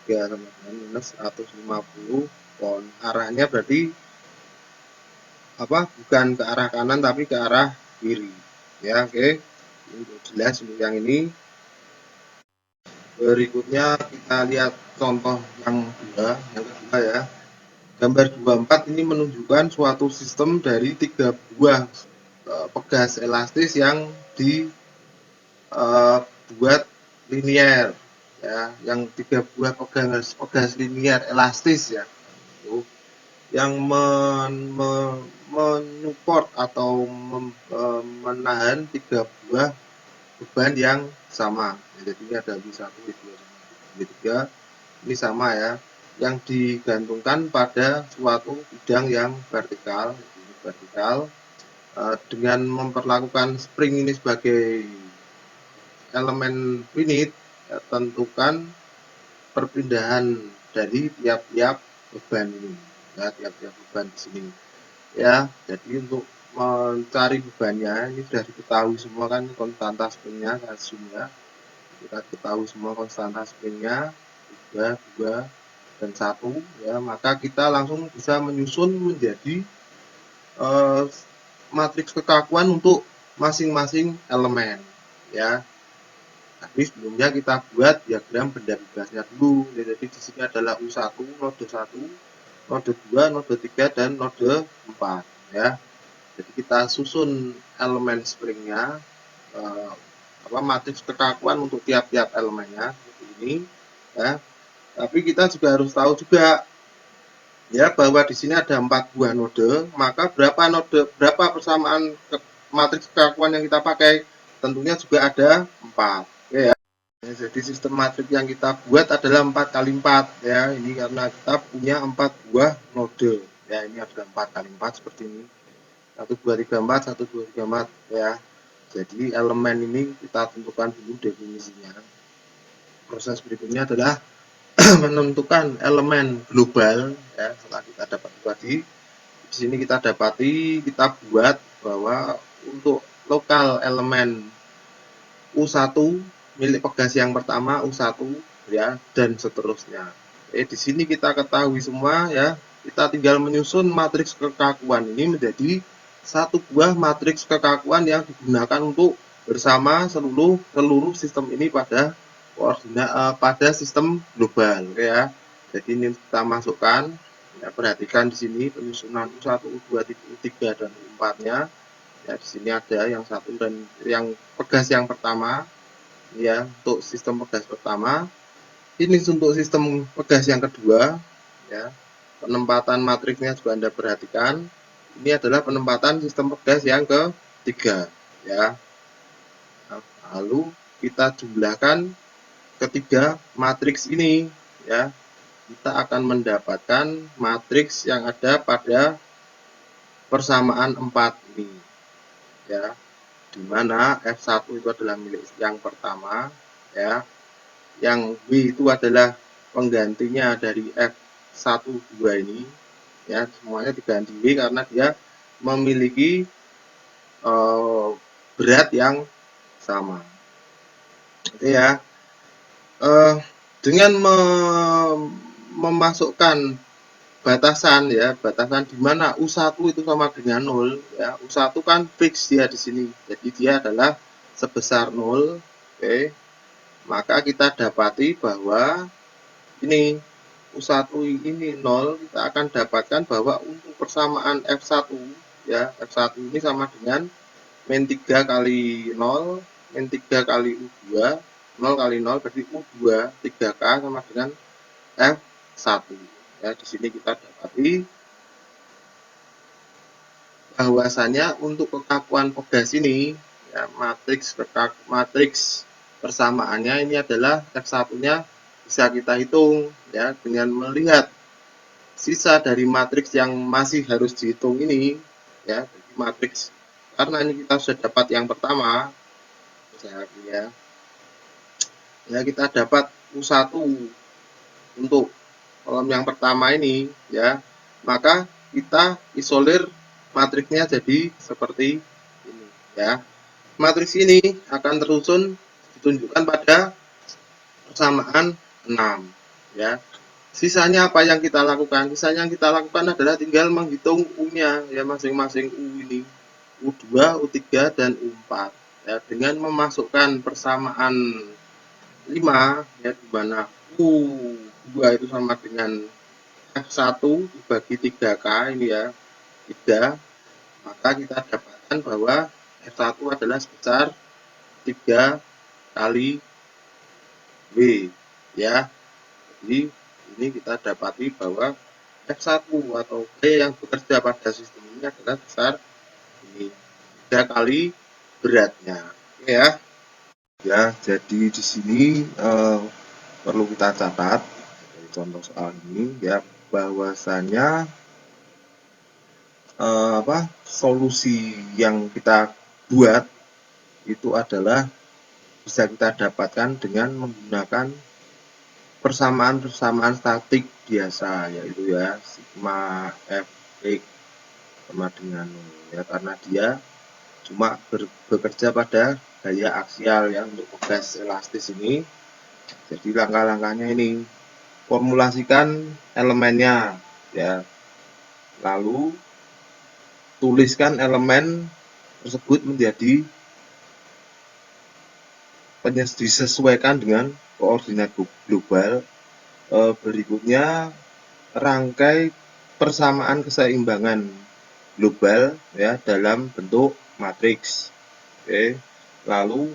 3 sama dengan minus 150 pound. Arahnya berarti bukan ke arah kanan tapi ke arah kiri ya. Oke, ini jelas untuk yang ini. Berikutnya kita lihat contoh yang kedua ya. Gambar 24 ini menunjukkan suatu sistem dari 3 buah pegas elastis yang dibuat linier ya, yang 3 buah pegas linier elastis ya, yang menyupport atau menahan 3 buah beban yang sama. Jadi ini ada W1, W2, W3, ini sama ya, yang digantungkan pada suatu bidang yang vertikal, dengan memperlakukan spring ini sebagai elemen finite. Tentukan perpindahan dari tiap-tiap beban ini ya, tiap-tiap beban di sini ya. Jadi untuk mencari bebannya ini sudah diketahui semua kan, konstanta springnya, kalsiumnya kita ketahui semua, konstanta springnya 3, 2, dan 1 ya. Maka kita langsung bisa menyusun menjadi matriks kekakuan untuk masing-masing elemen ya. Tapi sebelumnya kita buat diagram benda bebasnya dulu. Jadi di sini adalah U1, node 1, node 2, node 3, dan node 4 ya. Jadi kita susun elemen springnya, matriks kekakuan untuk tiap-tiap elemennya seperti ini ya. Tapi kita juga harus tahu juga ya bahwa di sini ada 4 buah node, maka berapa persamaan matriks kekakuan yang kita pakai? Tentunya juga ada 4 ya. Jadi sistem matriks yang kita buat adalah 4 kali 4 ya. Ini karena kita punya 4 buah node ya. Ini ada 4 kali 4 seperti ini, 1, 2, 3, 4, 1, 2, 3, 4 ya. Jadi elemen ini kita tentukan dulu definisinya. Proses berikutnya adalah menentukan elemen global ya. Setelah kita dapat tadi, di sini kita buat bahwa untuk lokal elemen U1 milik pegas yang pertama U1 ya, dan seterusnya. Di sini kita ketahui semua ya. Kita tinggal menyusun matriks kekakuan ini menjadi satu buah matriks kekakuan yang digunakan untuk bersama seluruh sistem ini pada pada sistem global ya. Jadi ini kita masukkan ya, perhatikan di sini penyusunan U1, U2, U3, dan U4-nya. Ya, di sini ada yang 1 dan yang pegas yang pertama ya, untuk sistem pegas pertama. Ini untuk sistem pegas yang kedua ya. Penempatan matriksnya juga Anda perhatikan. Ini adalah penempatan sistem pegas yang ketiga ya. Lalu kita jumlahkan ketiga matriks ini ya. Kita akan mendapatkan matriks yang ada pada persamaan 4 ini ya, dimana F1 itu adalah milik yang pertama ya, yang W itu adalah penggantinya dari F1, 2 ini ya, semuanya diganti W karena dia memiliki berat yang sama. Oke ya, dengan memasukkan batasan ya, batasan di mana U1 itu sama dengan 0 ya. U1 kan fix dia di sini. Jadi dia adalah sebesar 0. Oke. Maka kita dapati bahwa ini U1 ini 0, kita akan dapatkan bahwa untuk persamaan F1 ya, F1 ini sama dengan min 3 kali 0, min 3 kali U2, 0 kali 0 berarti U2 3K sama dengan F1. Ya, di sini kita dapati bahwasanya untuk kekakuan pegas ini ya, matriks persamaannya ini adalah F1-nya bisa kita hitung ya, dengan melihat sisa dari matriks yang masih harus dihitung ini ya. Jadi matriks, karena ini kita sudah dapat yang pertama ya, kita dapat U1 untuk kolom yang pertama ini ya, maka kita isolir matriksnya jadi seperti ini ya. Matriks ini akan tersusun ditunjukkan pada persamaan 6 ya. Sisanya apa yang kita lakukan? Sisanya yang kita lakukan adalah tinggal menghitung U-nya ya, masing-masing U ini. U2, U3, dan U4. Ya, dengan memasukkan persamaan 5 ya, di mana U2 itu sama dengan F1 dibagi 3K ini ya, 3, maka kita dapatkan bahwa F1 adalah sebesar 3 kali W ya. Jadi ini kita dapati bahwa F1 atau V yang bekerja pada sistem ini adalah besar ini 3 kali beratnya. Oke ya. Ya, jadi di sini perlu kita catat dari contoh soal ini ya, bahwasanya solusi yang kita buat itu adalah bisa kita dapatkan dengan menggunakan persamaan statik biasa, yaitu ya sigma fx sama dengan ya, karena dia cuma bekerja pada gaya aksial ya untuk gas elastis ini. Jadi langkah-langkahnya ini, formulasikan elemennya ya, lalu tuliskan elemen tersebut menjadi disesuaikan dengan koordinat global. Berikutnya rangkai persamaan keseimbangan global ya dalam bentuk matriks. Oke. Lalu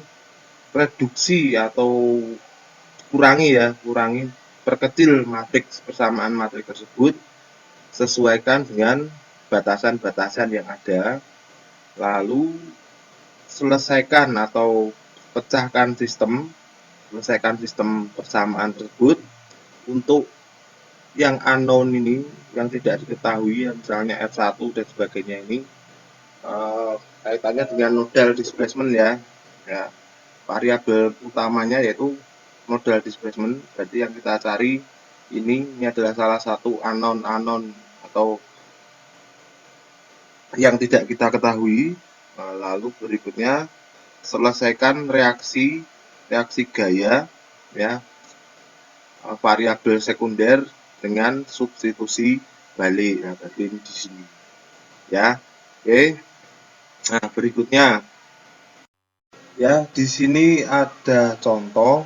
reduksi atau kurangi perkecil matriks, persamaan matriks tersebut, sesuaikan dengan batasan-batasan yang ada, lalu selesaikan atau selesaikan sistem persamaan tersebut untuk yang unknown ini, yang tidak diketahui, misalnya F1 dan sebagainya ini, kaitannya dengan nodal displacement ya. Variabel utamanya yaitu nodal displacement. Berarti yang kita cari ini adalah salah satu unknown atau yang tidak kita ketahui. Lalu berikutnya selesaikan reaksi gaya ya, variabel sekunder dengan substitusi balik. Nah, berarti ini di sini ya. Oke. Nah, berikutnya ya, di sini ada contoh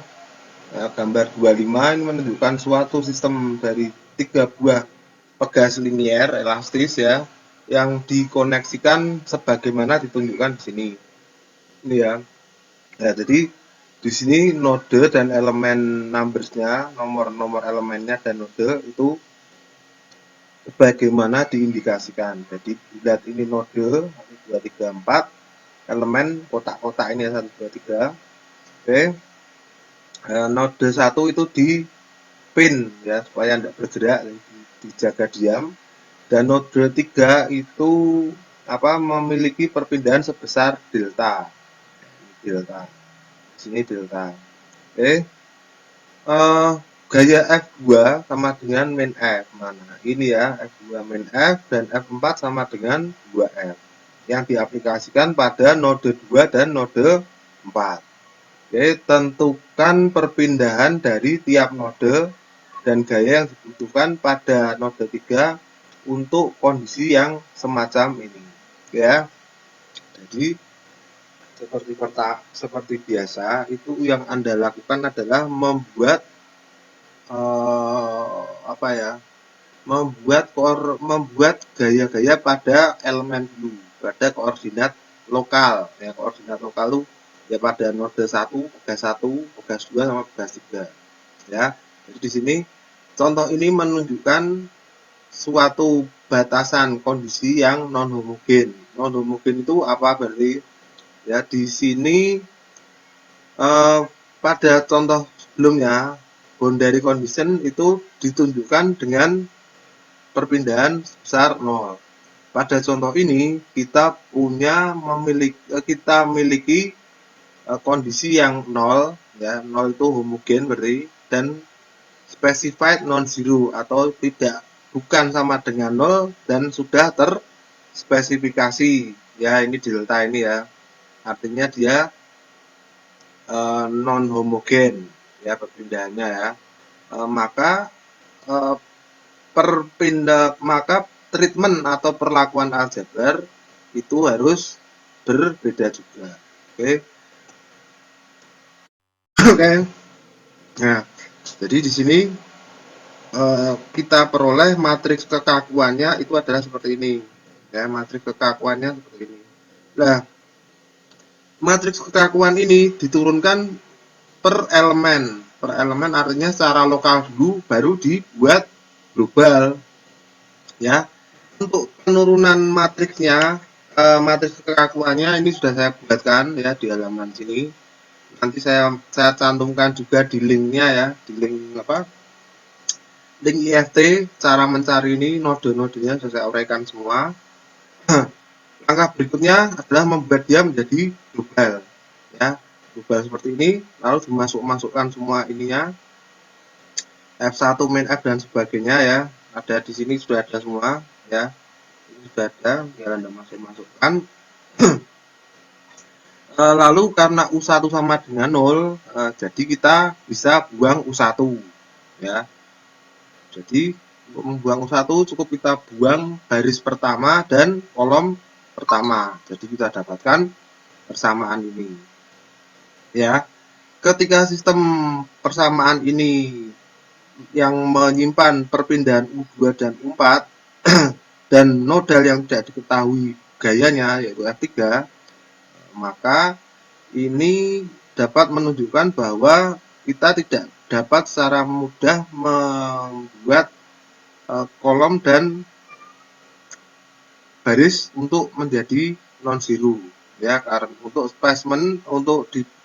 ya, gambar 25 ini menunjukkan suatu sistem dari 3 buah pegas linier elastis ya, yang dikoneksikan sebagaimana ditunjukkan di sini. Ini ya. Nah, jadi di sini node dan elemen numbersnya, nomor elemennya dan node itu bagaimana diindikasikan. Jadi bulat ini node 1, 2, 3, 4, elemen kotak-kotak ini 1, 2, 3. Oke. Node 1 itu di pin ya, supaya tidak bergerak, dijaga diam. Dan node 3 itu memiliki perpindahan sebesar delta. Sini delta. Oke. Gaya F2 sama dengan min F. Mana? Ini ya, F2 min F dan F4 sama dengan 2F. Yang diaplikasikan pada node 2 dan node 4. Oke, tentukan perpindahan dari tiap node dan gaya yang dibutuhkan pada node 3 untuk kondisi yang semacam ini. Ya. Jadi seperti biasa, itu yang Anda lakukan adalah membuat membuat gaya-gaya pada elemen dulu, pada koordinat lokal. Ya, koordinat lokal itu ya pada node 1, pegas 1, pegas 2 sama pegas 3. Ya. Jadi di sini contoh ini menunjukkan suatu batasan kondisi yang non homogen. Non homogen itu apa berarti? Ya, di sini pada contoh sebelumnya boundary condition itu ditunjukkan dengan perpindahan sebesar 0. Pada contoh ini kita miliki kondisi yang 0 ya, 0 itu homogen berarti, dan specified non-zero atau bukan sama dengan 0 dan sudah terspesifikasi ya, ini delta ini ya, artinya dia non homogen ya perpindahannya ya. Maka eh, maka treatment atau perlakuan aljabar itu harus berbeda juga. Oke. Oke. Nah, jadi di sini kita peroleh matriks kekakuannya itu adalah seperti ini. Ya, matriks kekakuannya seperti ini. Nah, matriks kekakuan ini diturunkan per elemen. Per elemen artinya secara lokal dulu baru dibuat global. Ya, untuk penurunan matriksnya, matriks kekakuannya ini sudah saya buatkan ya di halaman sini. Nanti saya cantumkan juga di linknya ya, di link apa? Link IFT cara mencari ini node-nodenya sudah saya uraikan semua. Langkah berikutnya adalah membuat dia menjadi global ya, global seperti ini, lalu dimasukkan semua ininya F1 main F dan sebagainya ya, ada di sini sudah ada semua ya, ini sudah ada, tinggal Anda masukkan. Lalu karena U1 sama dengan 0, jadi kita bisa buang U1 ya. Jadi untuk membuang U1 cukup kita buang baris pertama dan kolom pertama. Jadi kita dapatkan persamaan ini. Ya. Ketika sistem persamaan ini yang menyimpan perpindahan U2 dan U4 dan nodal yang tidak diketahui gayanya yaitu F3, maka ini dapat menunjukkan bahwa kita tidak dapat secara mudah membuat kolom dan baris untuk menjadi non-zero ya, karena untuk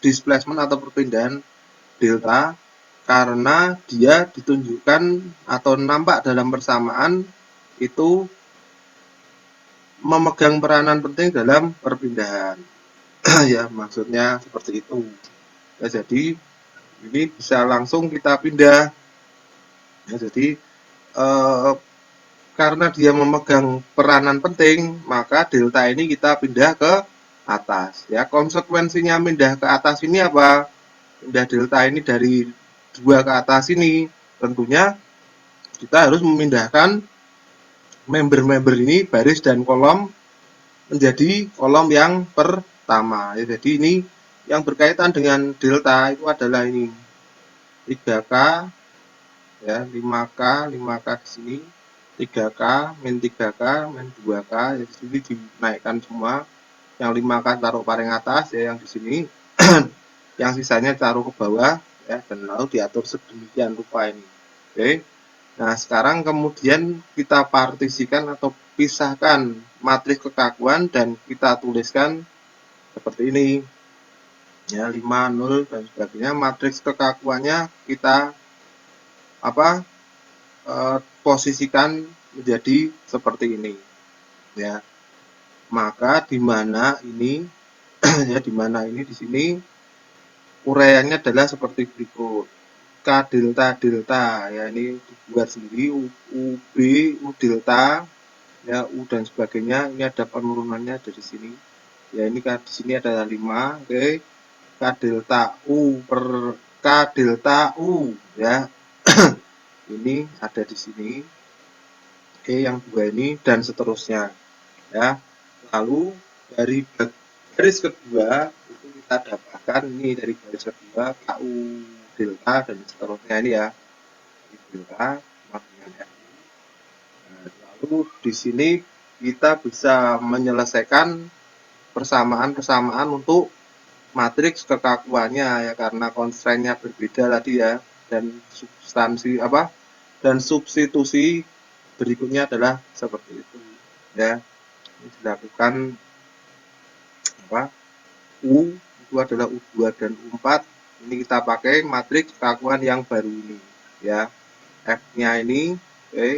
displacement atau perpindahan delta, karena dia ditunjukkan atau nampak dalam persamaan itu memegang peranan penting dalam perpindahan. Ya, maksudnya seperti itu ya. Jadi ini bisa langsung kita pindah ya. Jadi karena dia memegang peranan penting, maka delta ini kita pindah ke atas ya. Konsekuensinya pindah ke atas ini apa? Pindah delta ini dari 2 ke atas ini tentunya kita harus memindahkan member-member ini, baris dan kolom, menjadi kolom yang pertama ya. Jadi ini yang berkaitan dengan delta itu adalah ini 3K ya, 5K, 5K di sini, 3K, min 3K, min 2K, ya di sini dinaikkan semua. Yang 5K taruh paling atas ya, yang di sini yang sisanya taruh ke bawah ya, dan lalu diatur sedemikian rupa ini. Oke. Nah, sekarang kemudian kita partisikan atau pisahkan matriks kekakuan dan kita tuliskan seperti ini. Ya, 5, 0 dan sebagainya. Matriks kekakuannya kita posisikan menjadi seperti ini. Ya. Maka di mana ini ya, di mana ini di sini uraiannya adalah seperti berikut. K delta delta ya, ini dibuat sendiri, UB, U delta ya, U dan sebagainya. Ini ada penurunannya dari sini ya. Ini di sini adalah 5. Oke. K delta U per K delta U ya. Ini ada di sini. Oke, yang 2 ini dan seterusnya ya. Lalu dari garis kedua itu kita dapatkan ini, dari garis kedua KU delta dan seterusnya ini ya, di delta dengan F. Lalu di sini kita bisa menyelesaikan persamaan-persamaan untuk matriks kekakuannya ya, karena constraint-nya berbeda tadi ya, dan substansi dan substitusi berikutnya adalah seperti itu ya. Ini dilakukan U itu adalah U2 dan U4. Ini kita pakai matriks kekakuan yang baru ini ya. F-nya ini oke.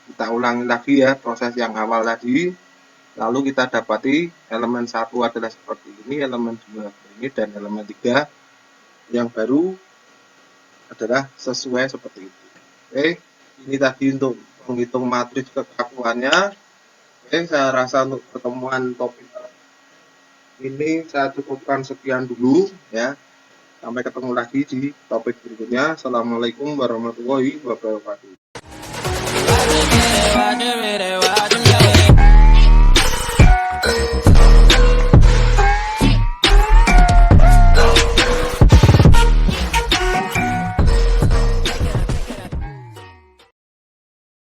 Kita ulangi lagi ya proses yang awal tadi. Lalu kita dapati elemen 1 adalah seperti ini, elemen 2 ini, dan elemen 3 yang baru adalah sesuai seperti itu. Oke, ini tadi untuk menghitung matriks kekakuannya. Oke, saya rasa untuk pertemuan topik ini saya cukupkan sekian dulu ya. Sampai ketemu lagi di topik berikutnya. Assalamualaikum warahmatullahi wabarakatuh.